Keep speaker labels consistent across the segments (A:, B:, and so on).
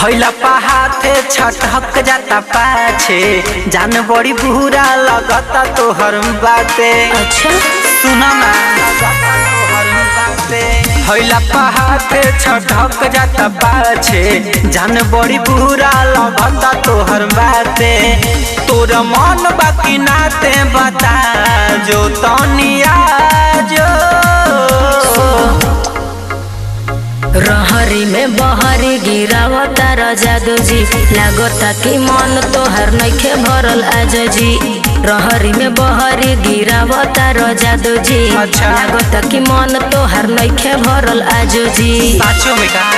A: भैला पहाथे छटक जाता पाछे जान बड़ी बुरा लगता तोहर बाते।
B: अच्छा
A: सुना ना भैला पहाथे छटक जाता पाछे जान बड़ी बुरा लगता तोहर बाते। तोर मन बाकी नाते बता जो तनिया जो
B: रहरी में बहरी गिरावता जादू जी लागता कि मन तोहर नइखे भरल आज जी। रहरी में बहरी गिरावता जादू जी लागता कि मन तोहर नइखे भरल आज जी।
A: साचो में का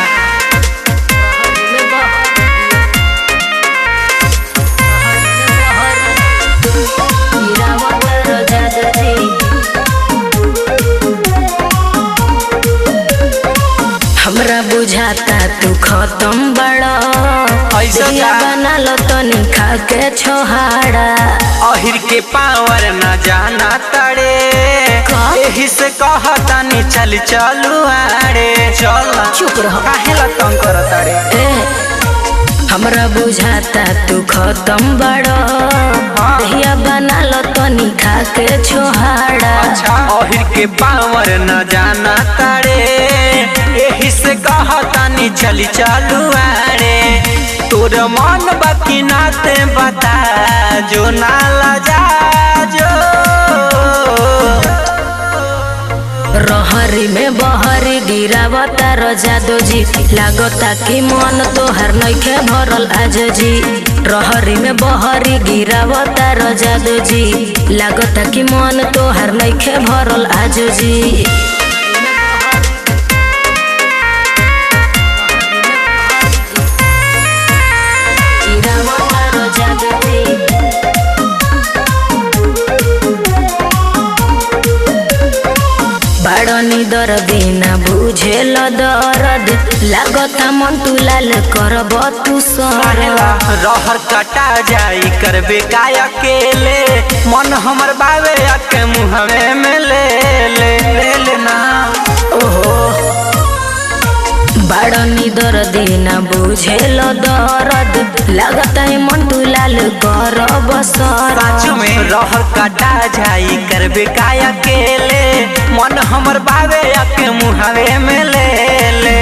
B: हमरा बुझाता तू खत्म बड़ा बना लो तनी खा के छोहाड़ा।
A: अहिर के पावर न जाना तड़े यही से कहता नी चल चलू आड़े चल।
B: चुप रहो
A: काहे ला तंग करता रे।
B: हमरा बुझाता तू खत्म बड़ा दहिया बना लो तनी खा के छोहाड़ा।
A: अहिर के पावर न जाना तड़े यही से कहता नी चली चलू आड़े। तोर मन बाकी नाते बता जो नाला जा जो
B: रहरी में बहरी गिरावता जादू जी लागता कि मन तोहर नइखे भरल आज जी। रहरी में बहरी गिरावता जादू जी लागता कि मन तोहर नइखे भरल आज जी। बड़नी दर्दी ना बुझेल दर्द लागता मन तू लाल करब तू सर।
A: रहर कटा जाई करबे काय अकेले मन हमर बावे के मुहवे में ले लेना।
B: ओहो बड़नी दर्दी ना बुझेल दर्द लागता मन तू लाल करब सर।
A: साचो में रहर कटा जाई करबे काय अकेले मन हमर बावे के मुहवे में ले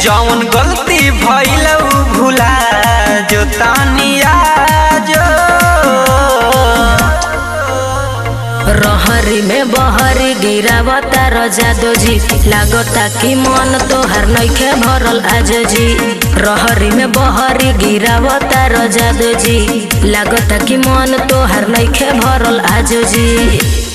A: जौन गलती भइल भुला जो तनिया जो
B: रहरी में बहरी गिरावता जादू जी लागता कि मन तोहर नइखे भरल आज जी। रहरी में बहरी गिरावता जादू जी लागता कि मन तोहर नइखे भरल आज जी।